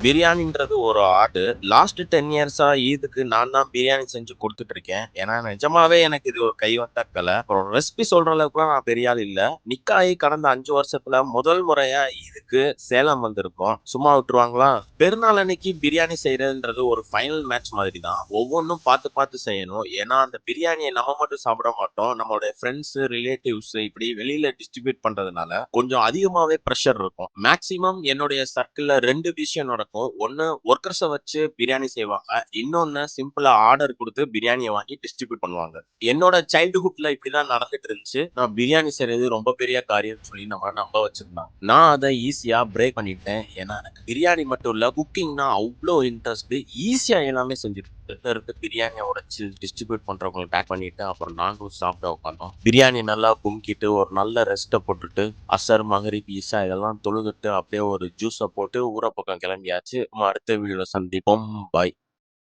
பிரியாணின்றது ஒரு art. Last 10 இயர்ஸா ஈதுக்கு நான் தான் பிரியாணி செஞ்சு குடுத்துட்டு இருக்கேன். ஏன்னா நிஜமாவே எனக்கு இது ஒரு கைவந்த கலை. அப்புறம் ரெசிபி சொல்ற அளவுக்குலாம் நான் பெரிய ஆள் இல்ல. நிக்கா ஆகி கடந்த 5 வருஷத்துல முதல் முறையா ஈதுக்கு சேலம் வந்திருக்கோம். சும்மா விட்டுருவாங்களா? பெருநாள் அன்னைக்கு பிரியாணி செய்யறதுன்றது ஒரு ஃபைனல் மேட்ச் மாதிரி தான். ஒவ்வொன்னும் பார்த்து பார்த்து செய்யணும். ஏன்னா அந்த பிரியாணியை நம்ம மட்டும் சாப்பிட மாட்டோம். நம்மளுடைய ஃப்ரெண்ட்ஸ், ரிலேட்டிவ்ஸ் இப்படி வெளியில டிஸ்ட்ரிபியூட் பண்றதுனால கொஞ்சம் அதிகமாவே பிரஷர் இருக்கும். மேக்ஸிமம் என்னுடைய சர்க்கிள்ல 2 விஷயம் நடக்கும். ஒண்ணு ஒர்க்கர்ஸ வச்சு பிரியாணி செய்வாங்க. இன்னொன்னு சிம்பிளா ஆர்டர் குடுத்து பிரியாணிய வாங்கி டிஸ்ட்ரிபியூட் பண்ணுவாங்க. என்னோட சைல்ட்ஹுட்ல இப்படிதான் நடந்துட்டு இருந்துச்சு. நான் பிரியாணி செய்றது ரொம்ப பெரிய காரியம்னு சொல்லி நம்ம நம்ப வச்சிருந்தாங்க. நான் அத ஈஸியா பிரேக் பண்ணிட்டேன். ஏன்னா எனக்கு பிரியாணி மட்டும் இல்ல, குக்கிங்னா அவ்ளோ இன்ட்ரெஸ்ட். ஈஸியா எல்லாமே செஞ்சுருவேன். இருந்து பிரியாணிய உடைச்சு டிஸ்ட்ரிபியூட் பண்றவங்களுக்கு பேக் பண்ணிட்டு, அப்புறம் நாங்களும் சாப்பிட உட்காந்தோம். பிரியாணி நல்லா கும்கிட்டு ஒரு நல்ல ரெஸ்ட்ட போட்டுட்டு, அசர், மகரிப், இஷா இதெல்லாம் தொழுதுட்டு அப்படியே ஒரு ஜூஸ போட்டு ஊர பக்கம் கிளம்பியாச்சு. அடுத்த வீடியோல சந்திப்போம். பாய்.